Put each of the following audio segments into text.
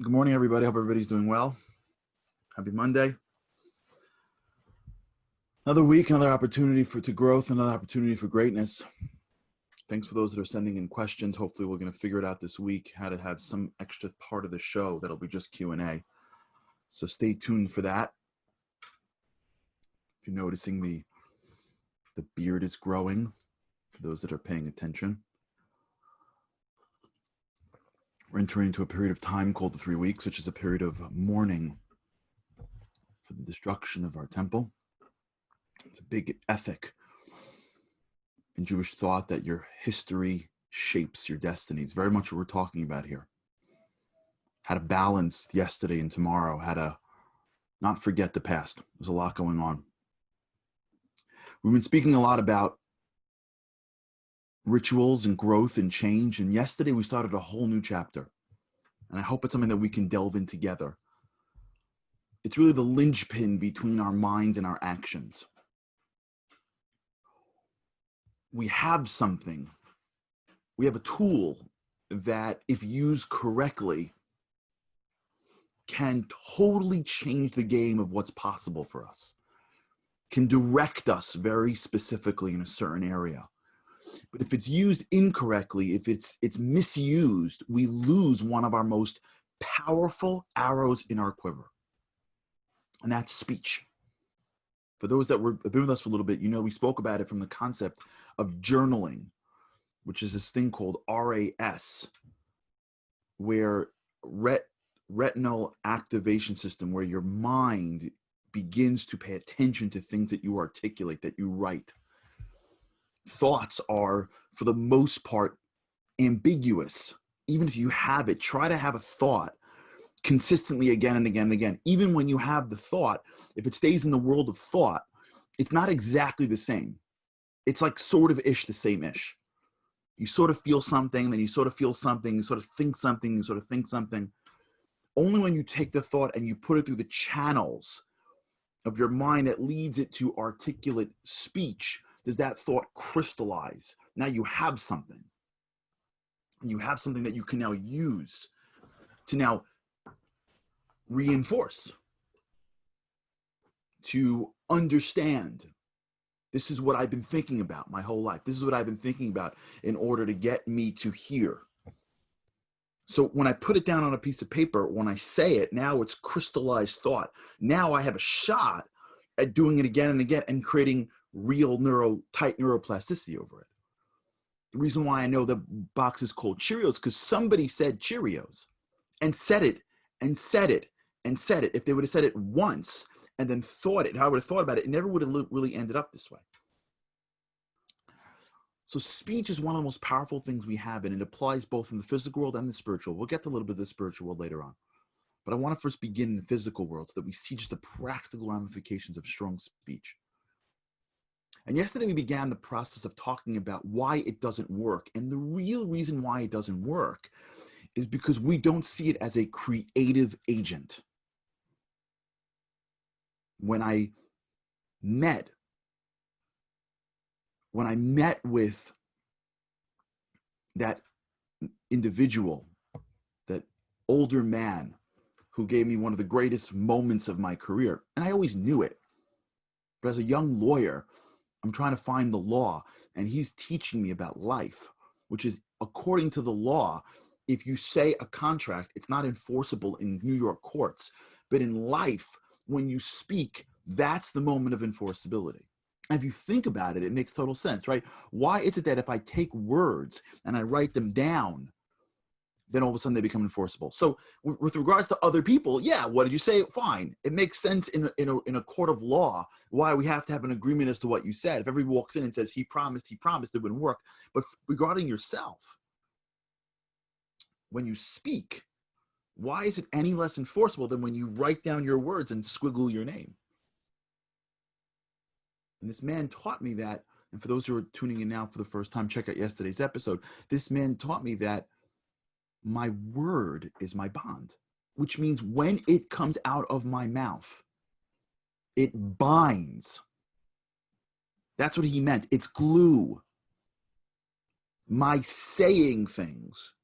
Good morning, everybody. Hope everybody's doing well. Happy Monday. Another week, another opportunity to growth, another opportunity for greatness. Thanks for those that are sending in questions. Hopefully we're going to figure it out this week, how to have some extra part of the show that'll be just Q&A. So stay tuned for that. If you're noticing the beard is growing, for those that are paying attention. We're entering into a period of time called the 3 weeks, which is a period of mourning for the destruction of our temple. It's a big ethic in Jewish thought that your history shapes your destiny. It's very much what we're talking about here. How to balance yesterday and tomorrow, how to not forget the past. There's a lot going on. We've been speaking a lot about rituals and growth and change, and yesterday we started a whole new chapter, and I hope it's something that we can delve in together. It's really the linchpin between our minds and our actions. We have something, we have a tool that, if used correctly, can totally change the game of what's possible for us, can direct us very specifically in a certain area. But if it's used incorrectly, if it's misused, we lose one of our most powerful arrows in our quiver, and that's speech. For those that have been with us for a little bit, we spoke about it from the concept of journaling, which is this thing called RAS, where retinal activation system, where your mind begins to pay attention to things that you articulate, that you write. Thoughts are, for the most part, ambiguous. Even if you have it, try to have a thought consistently again and again and again. Even when you have the thought, if it stays in the world of thought, it's not exactly the same. It's like sort of ish the same ish. You sort of feel something, then you sort of feel something, you sort of think something, you sort of think something. Only when you take the thought and you put it through the channels of your mind that leads it to articulate speech does that thought crystallize. Now you have something. You have something that you can now use to now reinforce, to understand. This is what I've been thinking about my whole life. This is what I've been thinking about in order to get me to here. So when I put it down on a piece of paper, when I say it, now it's crystallized thought. Now I have a shot at doing it again and again and creating real tight neuroplasticity over it. The reason why I know the box is called Cheerios, because somebody said Cheerios and said it and said it and said it. If they would have said it once and then thought it, how I would have thought about it, it never would have really ended up this way. So speech is one of the most powerful things we have, and it applies both in the physical world and the spiritual. We'll get to a little bit of the spiritual world later on. But I want to first begin in the physical world so that we see just the practical ramifications of strong speech. And yesterday we began the process of talking about why it doesn't work. And the real reason why it doesn't work is because we don't see it as a creative agent. When I met with that individual, that older man who gave me one of the greatest moments of my career, and I always knew it, but as a young lawyer, I'm trying to find the law, and he's teaching me about life, which is, according to the law, if you say a contract, it's not enforceable in New York courts. But in life, when you speak, that's the moment of enforceability. And if you think about it, it makes total sense, right? Why is it that if I take words and I write them down, then all of a sudden they become enforceable? So with regards to other people, yeah, what did you say? Fine. It makes sense in a court of law why we have to have an agreement as to what you said. If everybody walks in and says, he promised, it wouldn't work. But regarding yourself, when you speak, why is it any less enforceable than when you write down your words and squiggle your name? And this man taught me that, and for those who are tuning in now for the first time, check out yesterday's episode. This man taught me that my word is my bond, which means when it comes out of my mouth, it binds. That's what he meant. It's glue. My saying things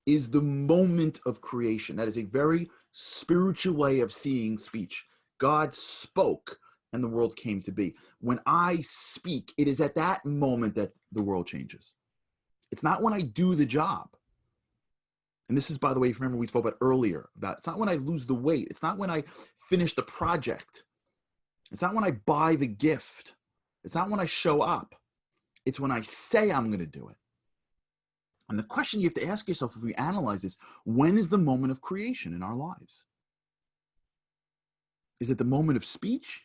is the moment of creation. That is a very spiritual way of seeing speech. God spoke and the world came to be. When I speak, it is at that moment that the world changes. It's not when I do the job. And this is, by the way, if you remember we spoke about earlier, about it's not when I lose the weight. It's not when I finish the project. It's not when I buy the gift. It's not when I show up. It's when I say I'm going to do it. And the question you have to ask yourself if we analyze this, when is the moment of creation in our lives? Is it the moment of speech?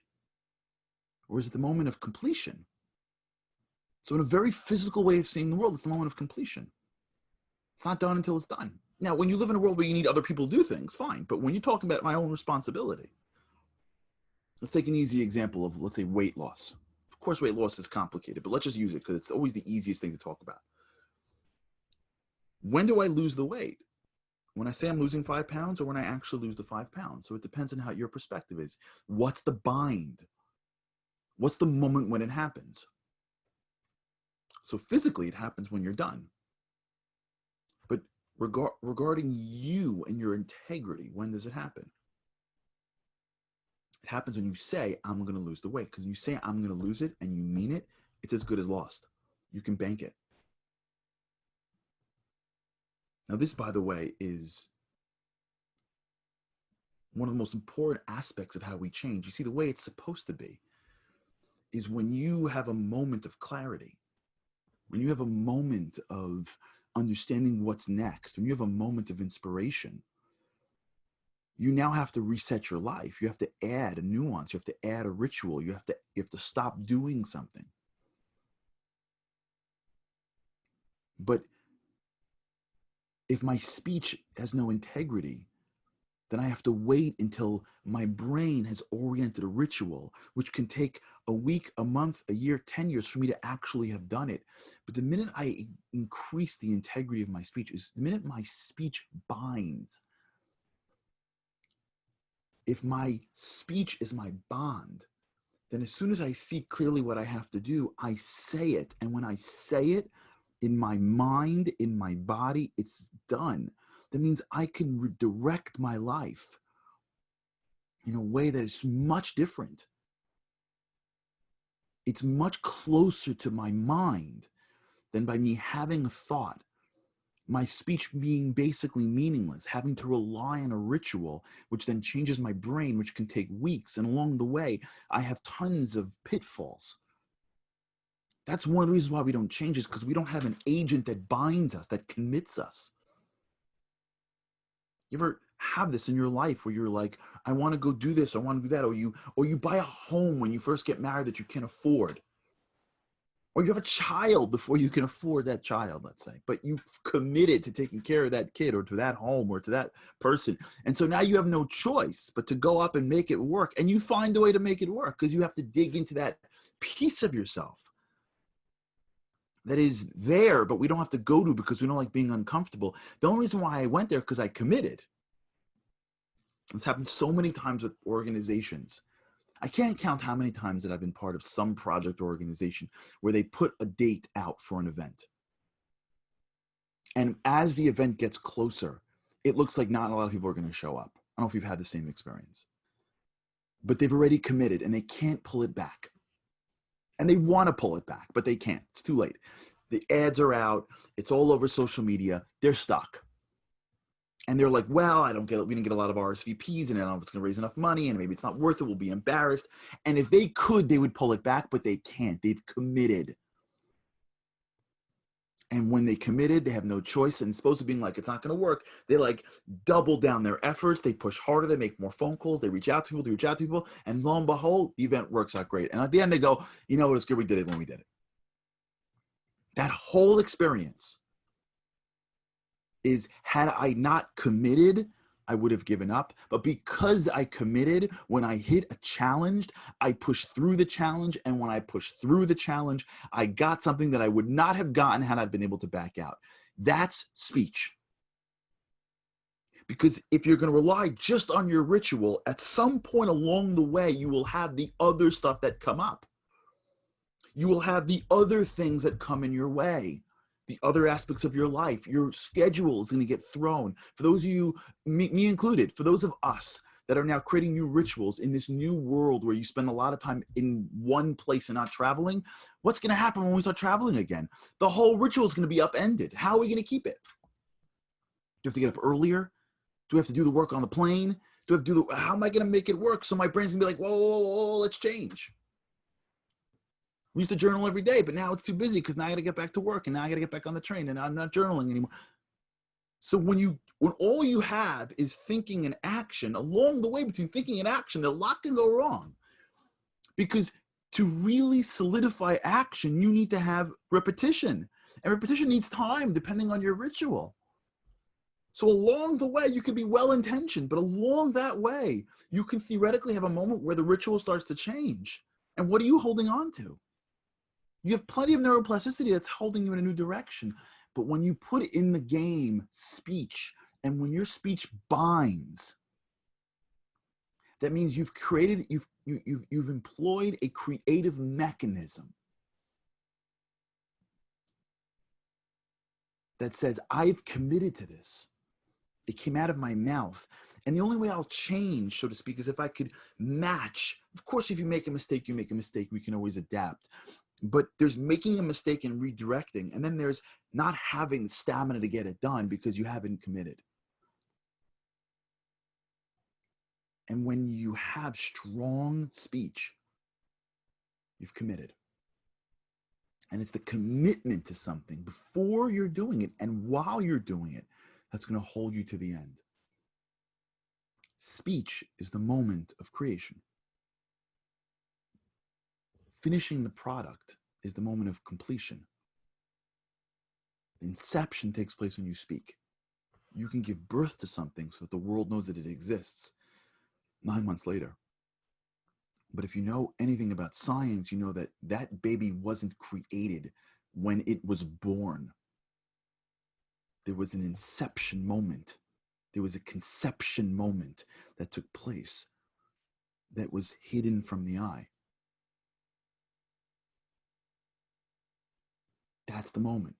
Or is it the moment of completion? So in a very physical way of seeing the world, it's the moment of completion. It's not done until it's done. Now, when you live in a world where you need other people to do things, fine. But when you're talking about my own responsibility, let's take an easy example of, let's say, weight loss. Of course, weight loss is complicated, but let's just use it because it's always the easiest thing to talk about. When do I lose the weight? When I say I'm losing 5 pounds or when I actually lose the 5 pounds? So it depends on how your perspective is. What's the bind? What's the moment when it happens? So physically, it happens when you're done. But regarding you and your integrity, when does it happen? It happens when you say, I'm going to lose the weight. Because you say, I'm going to lose it, and you mean it, it's as good as lost. You can bank it. Now, this, by the way, is one of the most important aspects of how we change. You see, the way it's supposed to be is when you have a moment of clarity, when you have a moment of understanding what's next, when you have a moment of inspiration, you now have to reset your life. You have to add a nuance. You have to add a ritual. You have to stop doing something. But if my speech has no integrity, then I have to wait until my brain has oriented a ritual, which can take a week, a month, a year, 10 years for me to actually have done it. But the minute I increase the integrity of my speech is the minute my speech binds. If my speech is my bond, then as soon as I see clearly what I have to do, I say it. And when I say it in my mind, in my body, it's done. That means I can redirect my life in a way that is much different. It's much closer to my mind than by me having a thought, my speech being basically meaningless, having to rely on a ritual, which then changes my brain, which can take weeks. And along the way, I have tons of pitfalls. That's one of the reasons why we don't change is because we don't have an agent that binds us, that commits us. You ever have this in your life where you're like, I want to go do this, I want to do that, or you buy a home when you first get married that you can't afford, or you have a child before you can afford that child, let's say, but you've committed to taking care of that kid or to that home or to that person, and so now you have no choice but to go up and make it work, and you find a way to make it work because you have to dig into that piece of yourself that is there, but we don't have to go to because we don't like being uncomfortable. The only reason why I went there because I committed. This happens so many times with organizations. I can't count how many times that I've been part of some project or organization where they put a date out for an event. And as the event gets closer, it looks like not a lot of people are going to show up. I don't know if you've had the same experience. But they've already committed and they can't pull it back. And they want to pull it back, but they can't. It's too late. The ads are out. It's all over social media. They're stuck. And they're like, well, we didn't get a lot of RSVPs, and I don't know if it's going to raise enough money, and maybe it's not worth it. We'll be embarrassed. And if they could, they would pull it back, but they can't. They've committed. And when they committed, they have no choice. And it's supposed to be like, it's not going to work. They like double down their efforts. They push harder. They make more phone calls. They reach out to people. And lo and behold, the event works out great. And at the end, they go, you know what, it's good we did it when we did it. That whole experience is, had I not committed, I would have given up. But because I committed, when I hit a challenge, I pushed through the challenge. And when I pushed through the challenge, I got something that I would not have gotten had I been able to back out. That's speech. Because if you're going to rely just on your ritual, at some point along the way, you will have the other stuff that come up. You will have the other things that come in your way. the other aspects of your life. Your schedule is going to get thrown. For those of you, me included, for those of us that are now creating new rituals in this new world where you spend a lot of time in one place and not traveling, what's going to happen when we start traveling again? The whole ritual is going to be upended. How are we going to keep it? Do we have to get up earlier? Do we have to do the work on the plane? Do we have to do how am I going to make it work? So my brain's going to be like, whoa, whoa, whoa, let's change. We used to journal every day, but now it's too busy because now I got to get back to work and now I got to get back on the train and I'm not journaling anymore. So when all you have is thinking and action, along the way between thinking and action, a lot can go wrong. Because to really solidify action, you need to have repetition. And repetition needs time depending on your ritual. So along the way, you can be well-intentioned, but along that way, you can theoretically have a moment where the ritual starts to change. And what are you holding on to? You have plenty of neuroplasticity that's holding you in a new direction. But when you put in the game speech, and when your speech binds, that means you've created, you've employed a creative mechanism that says, I've committed to this. It came out of my mouth. And the only way I'll change, so to speak, is if I could match. Of course, if you make a mistake, you make a mistake. We can always adapt. But there's making a mistake and redirecting. And then there's not having stamina to get it done because you haven't committed. And when you have strong speech, you've committed. And it's the commitment to something before you're doing it and while you're doing it that's going to hold you to the end. Speech is the moment of creation. Finishing the product is the moment of completion. The inception takes place when you speak. You can give birth to something so that the world knows that it exists 9 months later. But if you know anything about science, you know that that baby wasn't created when it was born. There was an inception moment. There was a conception moment that took place that was hidden from the eye. That's the moment.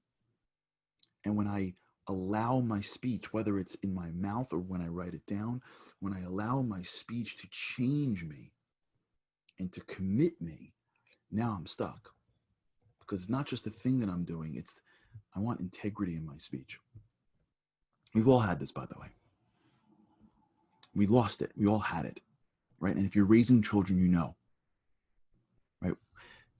And when I allow my speech, whether it's in my mouth or when I write it down, when I allow my speech to change me and to commit me, now I'm stuck. Because it's not just a thing that I'm doing, it's I want integrity in my speech. We've all had this, by the way. We lost it. We all had it, right? And if you're raising children, you know, right?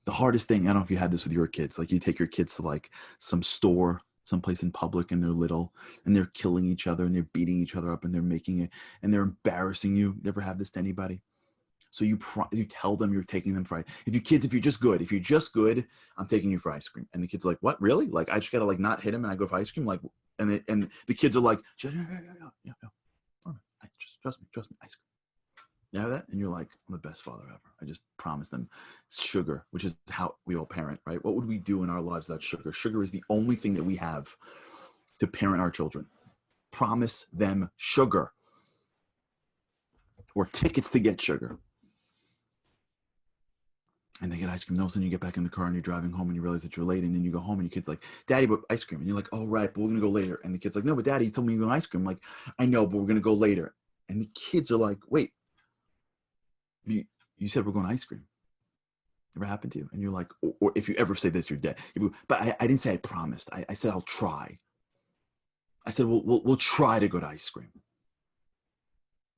The hardest thing, I don't know if you had this with your kids, like you take your kids to like some store, someplace in public, and they're little and they're killing each other and they're beating each other up and they're making it and they're embarrassing you. You ever have this to anybody? So you tell them you're taking them for, if you're just good, I'm taking you for ice cream. And the kid's like, what, really? Like, I just gotta like not hit him and I go for ice cream? Like, and the kids are like, yeah. All right, just trust me, ice cream. You know that? And you're like, I'm the best father ever. I just promised them sugar, which is how we all parent, right? What would we do in our lives without sugar? Sugar is the only thing that we have to parent our children. Promise them sugar or tickets to get sugar. And they get ice cream. And all of a sudden you get back in the car and you're driving home and you realize that you're late. And then you go home and your kid's like, Daddy, but ice cream. And you're like, oh, right, but we're going to go later. And the kid's like, no, but Daddy, you told me you want ice cream. I'm like, I know, but we're going to go later. And the kids are like, wait, you said we're going to ice cream. Ever happened to you? And you're like, or if you ever say this, you're dead. But I didn't say I promised. I said, I'll try. I said, we'll try to go to ice cream.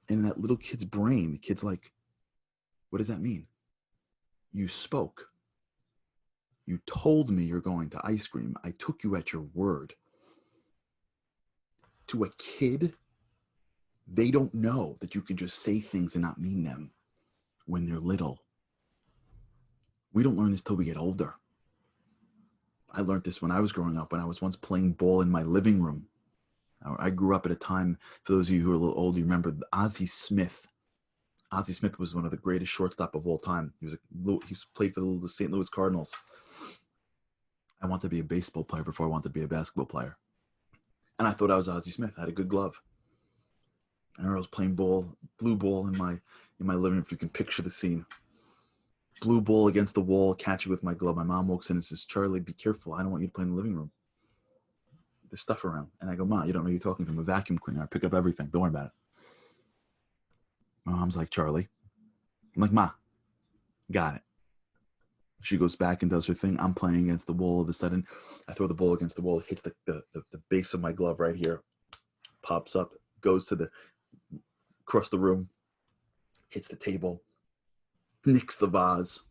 And in that little kid's brain, the kid's like, what does that mean? You spoke. You told me you're going to ice cream. I took you at your word. To a kid, they don't know that you can just say things and not mean them when they're little. We don't learn this till we get older. I learned this when I was growing up, when I was once playing ball in my living room. I grew up at a time, for those of you who are a little older, you remember Ozzie Smith. Ozzie Smith was one of the greatest shortstop of all time. He played for the St. Louis Cardinals. I wanted to be a baseball player before I wanted to be a basketball player. And I thought I was Ozzie Smith. I had a good glove. I remember I was playing blue ball in my living room, if you can picture the scene. Blue ball against the wall, catching with my glove. My mom walks in and says, Charlie, be careful. I don't want you to play in the living room. this stuff around. And I go, Ma, you don't know you're talking to. I'm a vacuum cleaner. I pick up everything. Don't worry about it. My mom's like, Charlie. I'm like, Ma, got it. She goes back and does her thing. I'm playing against the wall. All of a sudden, I throw the ball against the wall. It hits the base of my glove right here. Pops up, goes to across the room, hits the table, nicks the vase.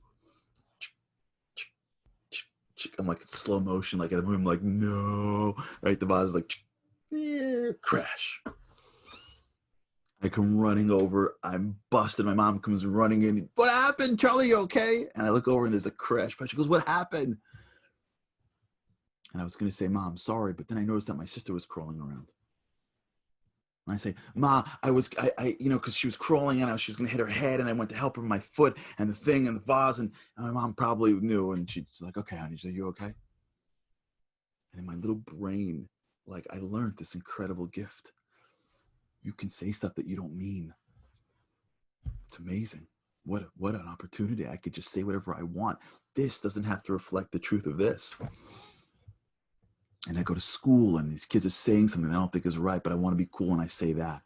I'm like, it's slow motion, like in a room, like, no. Right? The vase is like, crash. I come running over. I'm busted. My mom comes running in. What happened, Charlie? You okay? And I look over and there's a crash. She goes, what happened? And I was going to say, Mom, sorry. But then I noticed that my sister was crawling around. And I say, Ma, I because she was crawling and she was going to hit her head. And I went to help her with my foot and the thing and the vase. And my mom probably knew. And she's like, okay, honey. She's like, you okay? And in my little brain, like, I learned this incredible gift. You can say stuff that you don't mean. It's amazing. What an opportunity. I could just say whatever I want. This doesn't have to reflect the truth of this. And I go to school and these kids are saying something I don't think is right, but I want to be cool and I say that.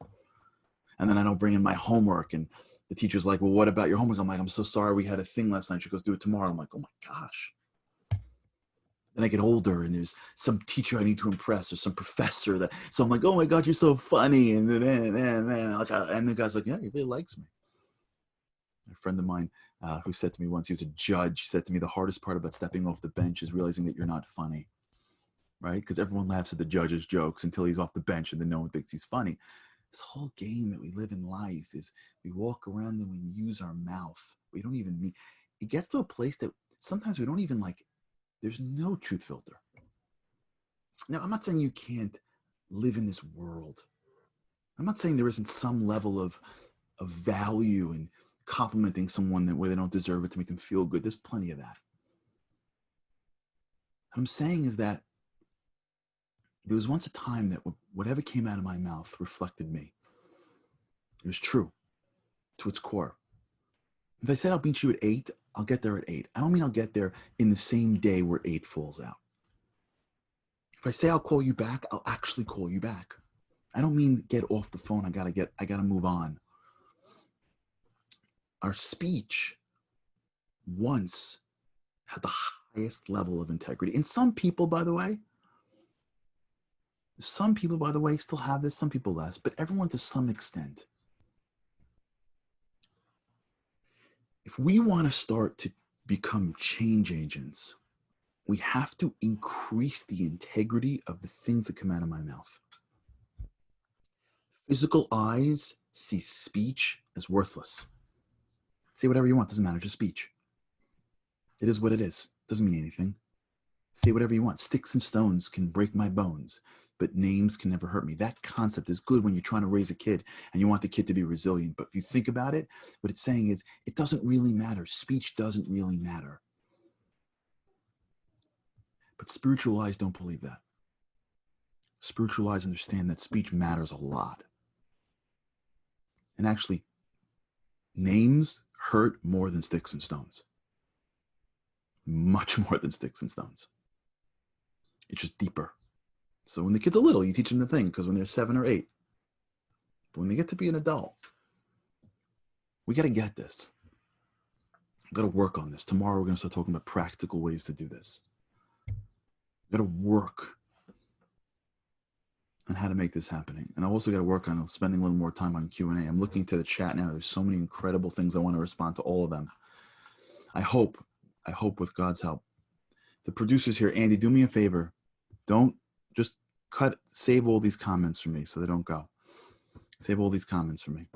And then I don't bring in my homework and the teacher's like, well, what about your homework? I'm like, I'm so sorry. We had a thing last night. She goes, do it tomorrow. I'm like, oh my gosh. Then I get older and there's some teacher I need to impress or some professor so I'm like, oh my God, you're so funny. And then, and the guy's like, yeah, he really likes me. A friend of mine who said to me once, he was a judge, said to me, the hardest part about stepping off the bench is realizing that you're not funny, right? Because everyone laughs at the judge's jokes until he's off the bench and then no one thinks he's funny. This whole game that we live in life is we walk around and we use our mouth. We don't even mean, it gets to a place that sometimes we don't even there's no truth filter. Now, I'm not saying you can't live in this world. I'm not saying there isn't some level of value in complimenting someone where they don't deserve it to make them feel good. There's plenty of that. What I'm saying is that there was once a time that whatever came out of my mouth reflected me. It was true to its core. If I said I'll meet you at 8, I'll get there at 8. I don't mean I'll get there in the same day where 8 falls out. If I say I'll call you back, I'll actually call you back. I don't mean get off the phone. I gotta move on. Our speech once had the highest level of integrity. And some people, by the way, still have this, some people less, but everyone to some extent. If we want to start to become change agents, we have to increase the integrity of the things that come out of my mouth. Physical eyes see speech as worthless. Say whatever you want, doesn't matter, just speech. It is what it is, doesn't mean anything. Say whatever you want. Sticks and stones can break my bones, but names can never hurt me. That concept is good when you're trying to raise a kid and you want the kid to be resilient. But if you think about it, what it's saying is it doesn't really matter. Speech doesn't really matter. But spiritual eyes don't believe that. Spiritual eyes understand that speech matters a lot. And actually, names hurt more than sticks and stones. Much more than sticks and stones. It's just deeper. So when the kids are little, you teach them the thing, because when they're 7 or 8, but when they get to be an adult, we got to get this. We've got to work on this. Tomorrow, we're going to start talking about practical ways to do this. We've got to work on how to make this happening. And I also got to work on spending a little more time on Q&A. I'm looking to the chat now. There's so many incredible things. I want to respond to all of them. I hope with God's help. The producers here, Andy, do me a favor. Don't just save all these comments for me so they don't go. Save all these comments for me.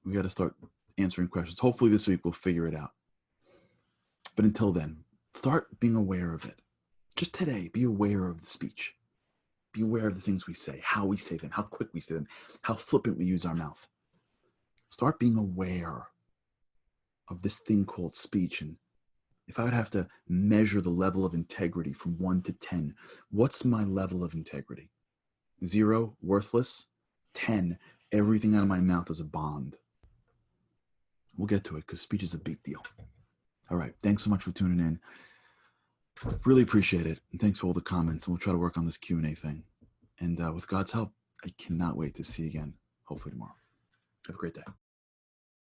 We got to start answering questions. Hopefully this week we'll figure it out. But until then, start being aware of it. Just today, be aware of the speech. Be aware of the things we say, how we say them, how quick we say them, how flippant we use our mouth. Start being aware of this thing called speech. And if I would have to measure the level of integrity from 1 to 10, what's my level of integrity? 0, worthless. 10, everything out of my mouth is a bond. We'll get to it because speech is a big deal. All right. Thanks so much for tuning in. Really appreciate it. And thanks for all the comments. And we'll try to work on this Q&A thing. And with God's help, I cannot wait to see you again, hopefully tomorrow. Have a great day.